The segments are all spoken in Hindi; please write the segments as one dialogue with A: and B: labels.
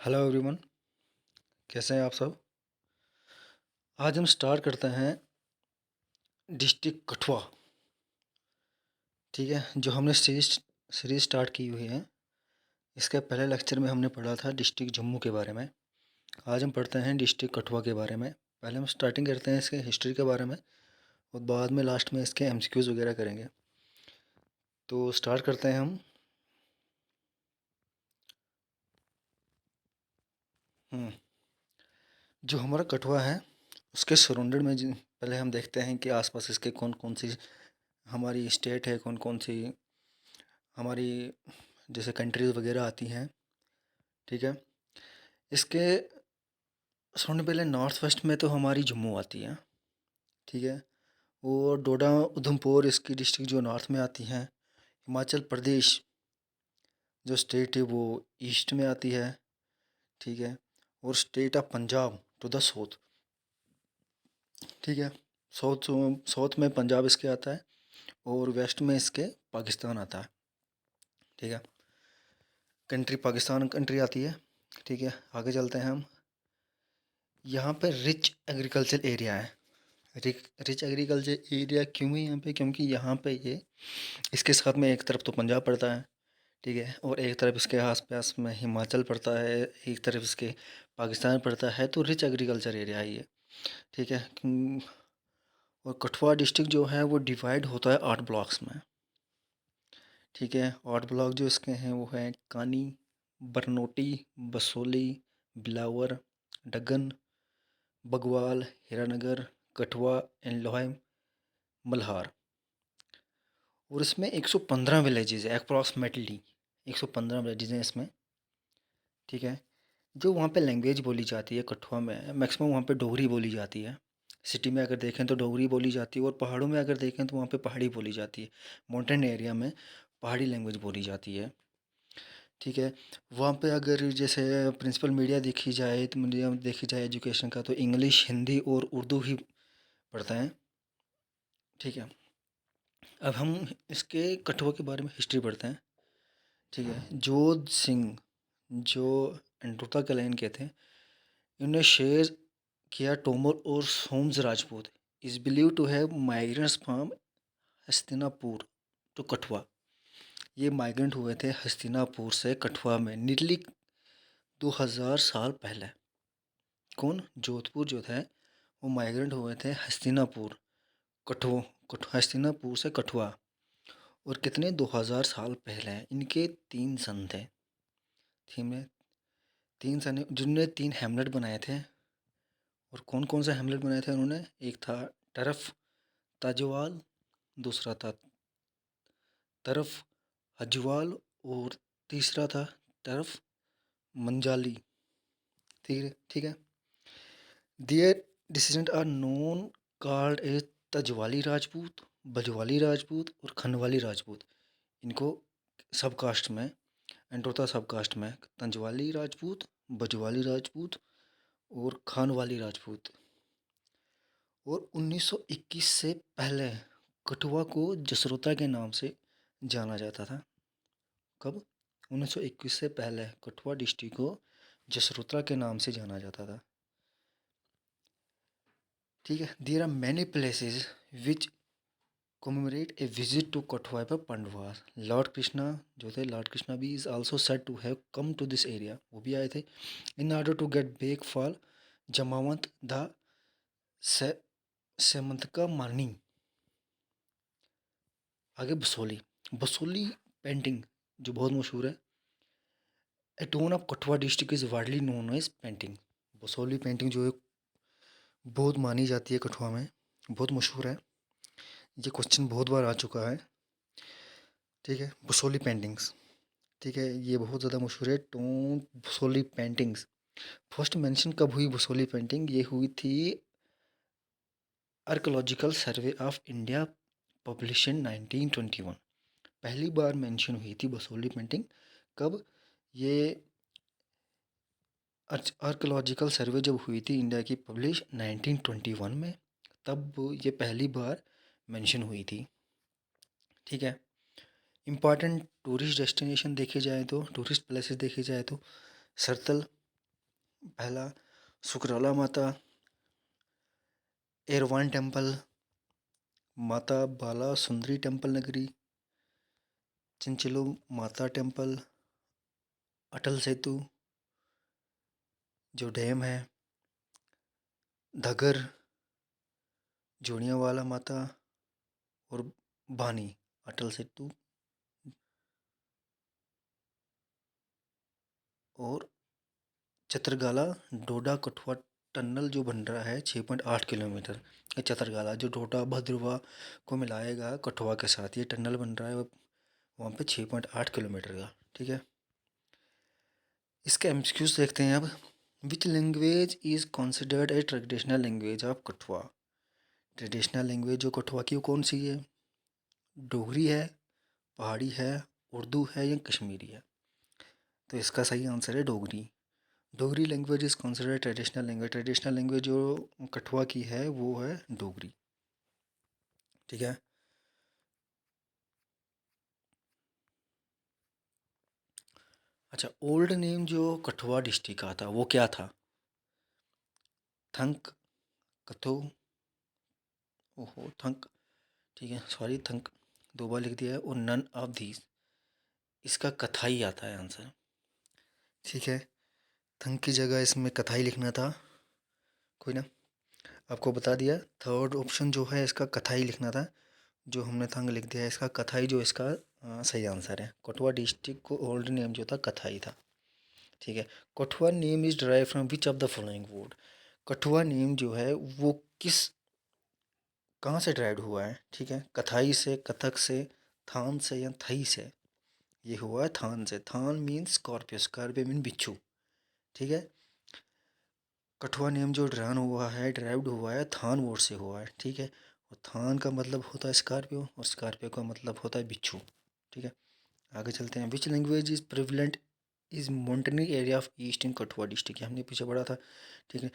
A: हेलो एवरीवन, कैसे हैं आप सब। आज हम स्टार्ट करते हैं डिस्ट्रिक्ट कठुआ। ठीक है, जो हमने सीरीज स्टार्ट की हुई है। इसके पहले लेक्चर में हमने पढ़ा था डिस्ट्रिक्ट जम्मू के बारे में। आज हम पढ़ते हैं डिस्ट्रिक्ट कठुआ के बारे में। पहले हम स्टार्टिंग करते हैं इसके हिस्ट्री के बारे में और बाद में लास्ट में इसके एमसीक्यूज़ वगैरह करेंगे। तो स्टार्ट करते हैं हम। हम्म, जो हमारा कठुआ है उसके सराउंडेड में पहले हम देखते हैं कि आसपास इसके कौन कौन सी हमारी स्टेट है, कौन कौन सी हमारी जैसे कंट्रीज़ वगैरह आती हैं। ठीक है, इसके सबसे पहले नॉर्थ वेस्ट में तो हमारी जम्मू आती है। ठीक है, और डोडा उधमपुर इसकी डिस्ट्रिक्ट जो नॉर्थ में आती हैं। हिमाचल प्रदेश जो स्टेट है वो ईस्ट में आती है। ठीक है, और state of Punjab to the south. ठीक है, साउथ साउथ में पंजाब इसके आता है और वेस्ट में इसके पाकिस्तान आता है। ठीक है, कंट्री पाकिस्तान कंट्री आती है। ठीक है, आगे चलते हैं हम। यहाँ पे रिच एग्रीकल्चर एरिया है। रिच एग्रीकल्चर एरिया क्यों है यहाँ पे, क्योंकि यहाँ पे ये इसके साथ में एक तरफ तो पंजाब पड़ता है। ठीक है, और एक तरफ इसके आसपास में हिमाचल पड़ता है, एक तरफ इसके पाकिस्तान पड़ता है। तो रिच एग्रीकल्चर एरिया है ये। ठीक है, और कठुआ डिस्ट्रिक्ट जो है वो डिवाइड होता है 8 ब्लॉक्स में। ठीक है, 8 ब्लॉक जो इसके हैं वो हैं कानी, बरनोटी, बसोली, बिलावर, डगन, बगवाल, हीरानगर, कठुआ एंड लोहाई मल्हार। और इसमें 115 विलेजेस है अप्रॉक्सीमेटली। 115 विलेजेस हैं इसमें। ठीक है, जो वहाँ पे लैंग्वेज बोली जाती है कठुआ में, मैक्सिमम वहाँ पे डोगरी बोली जाती है। सिटी में अगर देखें तो डोगरी बोली जाती है और पहाड़ों में अगर देखें तो वहाँ पे पहाड़ी बोली जाती है। माउंटेन एरिया में पहाड़ी लैंग्वेज बोली जाती है। ठीक है, वहाँ पे अगर जैसे प्रिंसिपल मीडिया देखी जाए तो मीडिया देखी जाए एजुकेशन का, तो इंग्लिश, हिंदी और उर्दू ही पढ़ते हैं। ठीक है, अब हम इसके कठुआ के बारे में हिस्ट्री पढ़ते हैं। ठीक है, जोध सिंह जो एंड्रोता के लाइन के थे, इन्होंने शेयर किया तोमर और सोम्स Rajput is believe to have migrants from Hastinapur to Kathua. ये माइग्रेंट हुए थे हस्तिनापुर से कठुआ में नियरली 2000 साल पहले। कौन? जोधपुर जो थे वो माइग्रेंट हुए थे हस्तिनापुर, हस्तिनापुर से कठुआ। और कितने 2000 साल पहले। इनके 3 सन थे। थी में 3 सन जिनने 3 हेमलेट बनाए थे। और कौन कौन से हेमलेट बनाए थे उन्होंने? एक था टरफ ताजवाल, दूसरा था तरफ हजवाल और तीसरा था तरफ मंजाली। ठीक है, ठीक है। Their descendants are known called a Tajwali Rajput, Bajwali Rajput और खनवाली राजपूत। इनको सब कास्ट में एंड्रोता सब कास्ट में तंजवाली राजपूत, बजवाली राजपूत और खानवाली राजपूत। और 1921 से पहले कठुआ को जसरोता के नाम से जाना जाता था। कब? 1921 से पहले कठुआ डिस्ट्रिक्ट को जसरोता के नाम से जाना जाता था। ठीक है, there are many places which commemorate a visit to Kotwai by Pandavas. Lord Krishna जो थे, लॉर्ड कृष्णा भी is also said to have come to this area. वो भी आए थे in order to get back from Jamavant the Syamantaka mani. आगे बसोली, बसोली पेंटिंग जो बहुत मशहूर है। A town of Kathua district is widely known as painting. Basohli painting जो है बहुत मानी जाती है कठुआ में, बहुत मशहूर है। ये क्वेश्चन बहुत बार आ चुका है। ठीक है, बसोली पेंटिंग्स। ठीक है, ये बहुत ज़्यादा मशहूर है। Tone Basoli paintings first mention कब हुई? बसोली पेंटिंग ये हुई थी आर्कोलॉजिकल सर्वे ऑफ इंडिया पब्लिशन 1921। पहली बार मेंशन हुई थी बसोली पेंटिंग। कब? ये आर्कोलॉजिकल सर्वे जब हुई थी इंडिया की पब्लिश 1921 में, तब ये पहली बार मेंशन हुई थी। ठीक है, इम्पॉर्टेंट टूरिस्ट डेस्टिनेशन देखे जाए तो, टूरिस्ट प्लेसेस देखे जाए तो सरतल, पहला सुकराला माता, एरवान टेम्पल, माता बाला सुंदरी टेम्पल नगरी, चिंचिलो माता टेम्पल, अटल सेतु जो डैम है, धगर, जोड़ियावाला माता और बानी अटल सेतु और चतरगाला डोडा कठुआ टनल जो बन रहा है 6.8 किलोमीटर। चतरगाला जो डोडा भद्रवा को मिलाएगा कठुआ के साथ, ये टनल बन रहा है वहाँ पे 6.8 किलोमीटर का। ठीक है, इसके एमसीक्यूज देखते हैं अब। Which language is considered a traditional language of Kathua? Traditional language जो कठुआ की वो कौन सी है? डोगरी है, पहाड़ी है, उर्दू है या कश्मीरी है? तो इसका सही आंसर है Dogri. Dogri language is considered traditional language. Traditional language जो कठुआ की है वो है डोगरी। ठीक है, अच्छा, ओल्ड नेम जो कठुआ डिस्ट्रिक्ट का था वो क्या था? थंक, कथो, ओहो थंक, ठीक है सॉरी थंक, दो बार लिख दिया है, और नन ऑफ दीज, इसका कथाई आता है आंसर। ठीक है, थंक की जगह इसमें कथाई लिखना था, कोई ना, आपको बता दिया। थर्ड ऑप्शन जो है इसका कथाई लिखना था, जो हमने थंग लिख दिया है, इसका कथाई जो इसका सही आंसर है। कठुआ डिस्ट्रिक्ट को ओल्ड नेम जो था कथाई था। ठीक है, Kathua name is derive from which of the following word? Kathua name जो है वो किस, कहाँ से ड्राइव हुआ है? ठीक है, कथाई से, कथक से, थान से या थई से? ये हुआ है थान से। थान मीन्स स्कॉर्पियो, स्कॉर्पियो मीन बिच्छू। ठीक है, कठुआ नेम जो ड्राइव्ड हुआ है थान वर्ड से हुआ है। ठीक है, और थान का मतलब होता है स्कॉर्पियो और स्कॉर्पियो का मतलब होता है बिच्छू। ठीक है, आगे चलते हैं। Which language is prevalent is mountainy area of east in Kathua district? हमने पीछे पढ़ा था। ठीक है,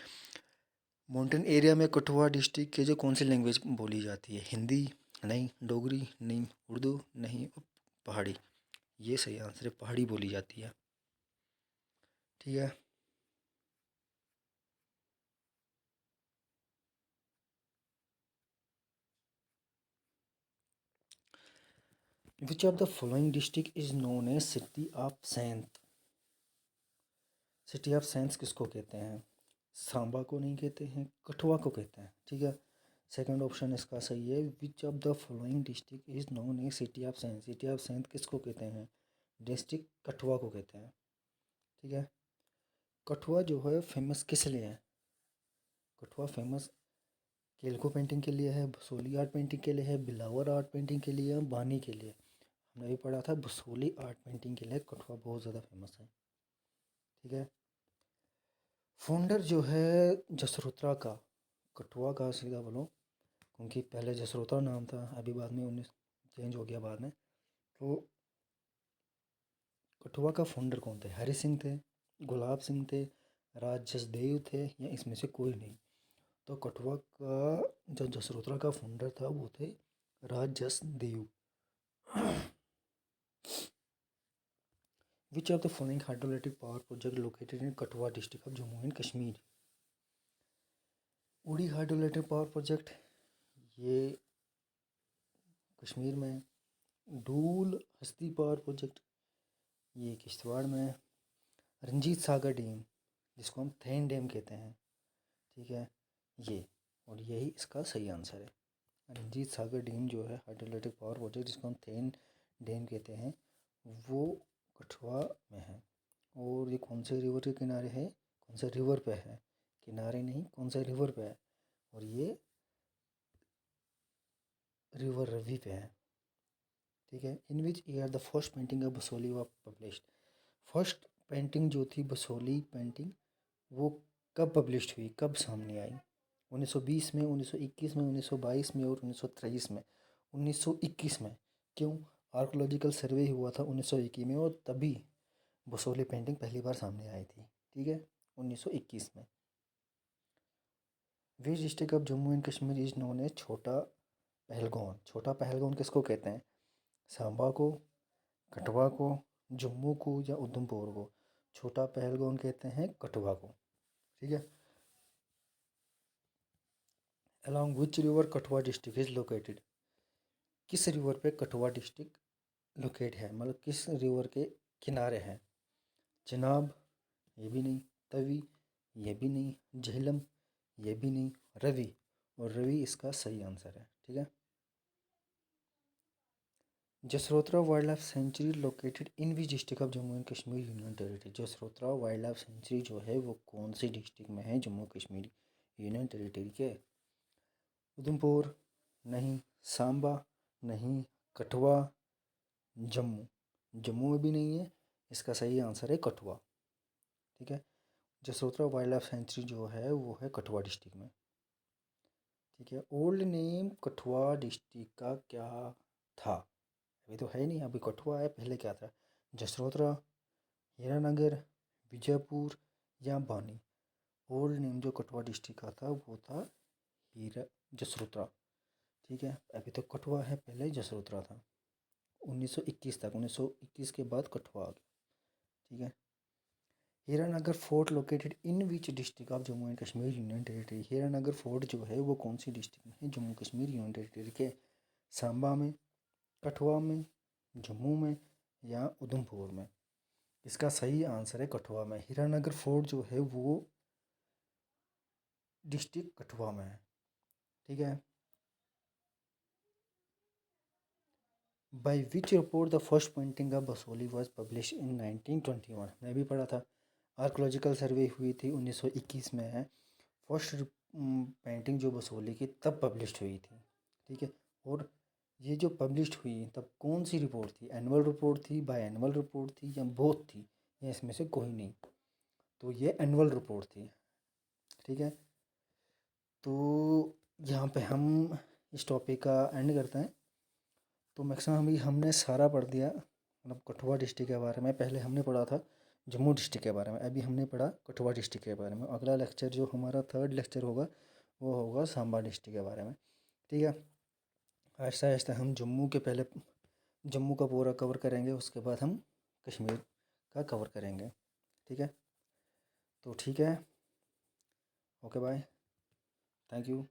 A: माउंटेन एरिया में कठुआ डिस्ट्रिक्ट के जो कौन सी लैंग्वेज बोली जाती है? हिंदी नहीं, डोगरी नहीं, उर्दू नहीं, पहाड़ी। ये सही आंसर है, पहाड़ी बोली जाती है। ठीक है, which of the following district is known as city of saint? City of sense किसको कहते हैं? सांबा को नहीं कहते हैं, कठुआ को कहते हैं। ठीक है, सेकंड ऑप्शन इसका सही है। Which of the following district is known as city of saint? City of saint किसको कहते हैं? डिस्ट्रिक्ट कठुआ को कहते हैं। ठीक है, कठुआ जो है फेमस किस लिए है? कठुआ फेमस केल्को पेंटिंग के लिए है, बसोली आर्ट पेंटिंग के लिए है, बिलावर आर्ट पेंटिंग के लिए, बानी के लिए? हमने भी पढ़ा था बसोली आर्ट पेंटिंग के लिए कठुआ बहुत ज़्यादा फेमस है। ठीक है, फाउंडर जो है जसरोत्रा का, कठुआ का सीधा बोलो, क्योंकि पहले जसरोत्रा नाम था, अभी बाद में 19 चेंज हो गया बाद में। तो कठुआ का फाउंडर कौन थे? हरि सिंह थे, गुलाब सिंह थे, राज जसदेव थे, या इसमें से कोई नहीं? तो कठुआ का जो जसरोत्रा का फाउंडर था वो थे Raj Jasdev. Which of the following hydroelectric power project located in Kathua district of Jammu and Kashmir? Uri hydroelectric power project, ये कश्मीर में। डूल हस्ती पावर प्रोजेक्ट, ये किश्तवाड़ में है। रंजीत सागर डैम, जिसको हम थेन डैम कहते हैं, ठीक है, ये, और यही इसका सही आंसर है। रंजीत सागर डैम जो है हाइड्रोइलेक्ट्रिक पावर प्रोजेक्ट, जिसको हम थेन डैम कहते हैं, वो कठुआ में है। और ये कौन से रिवर के किनारे है? कौन से रिवर पे है? किनारे नहीं, कौन से रिवर पे है? और ये रिवर रवि पे है। ठीक है, in which year the first painting of Basohli was published? First painting जो थी बसोली पेंटिंग, वो कब पब्लिश हुई, कब सामने आई? 1920 में, 1921 में, 1922 में और 1923 में? 1921 में। क्यों? आर्कोलॉजिकल सर्वे हुआ था 1921 में, और तभी बसोली पेंटिंग पहली बार सामने आई थी। ठीक है, 1921 में। Which district of Jammu and Kashmir is known as Chhota Pahalgam? छोटा पहलगाम किसको कहते हैं? सांबा को, कठुआ को, जम्मू को या उधमपुर को? छोटा पहलगाम कहते हैं कठुआ को। ठीक है। Along which river Kathua district is located, किस रिवर पे कठुआ डिस्ट्रिक्ट लोकेट है, मतलब किस रिवर के किनारे है। चिनाब, ये भी नहीं। तवी, ये भी नहीं। झेलम, ये भी नहीं। रवि, और रवि इसका सही आंसर है। ठीक है। Jasrotra wildlife sanctuary located in which district of Jammu and Kashmir union territory, Jasrotra wildlife sanctuary जो है वो कौन सी डिस्ट्रिक्ट में है जम्मू कश्मीर यूनियन टेरिटरी के। उधमपुर नहीं, सांबा नहीं, कठुआ, जम्मू, जम्मू में भी नहीं है, इसका सही आंसर है कठुआ। ठीक है। जसरोत्रा वाइल्ड लाइफ सेंचुरी जो है वो है कठुआ डिस्ट्रिक्ट में। ठीक है। ओल्ड नेम कठुआ डिस्ट्रिक्ट का क्या था, अभी तो है नहीं, अभी कठुआ है, पहले क्या था। जसरोत्रा, हीरानगर, विजयपुर या बानी। ओल्ड नेम जो कठुआ डिस्ट्रिक्ट का था वो था हीरा जसरोत्रा। ठीक है। अभी तो कठुआ है, पहले जसरोत्रा था 1921 तक, 1921 के बाद कठुआ आ गया। ठीक है। Hiranagar fort located in which district of Jammu and Kashmir union territory, Hiranagar fort जो है वो कौन सी डिस्ट्रिक्ट में है जम्मू कश्मीर यूनियन टेरिटरी के। सांबा में, कठुआ में, जम्मू में या उधमपुर में। इसका सही आंसर है कठुआ में। हीरानगर फोर्ट जो है वो डिस्ट्रिक्ट कठुआ में है। ठीक है। By which report the first painting of Basoli was publish in 1921, मैं भी पढ़ा था। आर्कोलॉजिकल सर्वे हुई थी 1921 में है। फर्स्ट पेंटिंग जो बसोली की तब पब्लिश हुई थी। ठीक है। और ये जो पब्लिश हुई तब कौन सी रिपोर्ट थी, एनुअल रिपोर्ट थी, बाय एनुअल रिपोर्ट थी या बोथ थी, या इसमें से कोई नहीं, तो ये एनुअल रिपोर्ट थी। ठीक है। तो यहाँ पे हम इस टॉपिक का एंड करते हैं। तो मैक्सिमम अभी हमने सारा पढ़ दिया, मतलब कठुआ डिस्ट्रिक्ट के बारे में। पहले हमने पढ़ा था जम्मू डिस्ट्रिक्ट के बारे में, अभी हमने पढ़ा कठुआ डिस्ट्रिक्ट के बारे में। अगला लेक्चर जो हमारा थर्ड लेक्चर होगा वो होगा सांबा डिस्ट्रिक्ट के बारे में। ठीक है। आहिस्ता आहिस्ता हम जम्मू के पहले जम्मू का पूरा कवर करेंगे, उसके बाद हम कश्मीर का कवर करेंगे। ठीक है। तो ठीक है, ओके बाय, थैंक यू।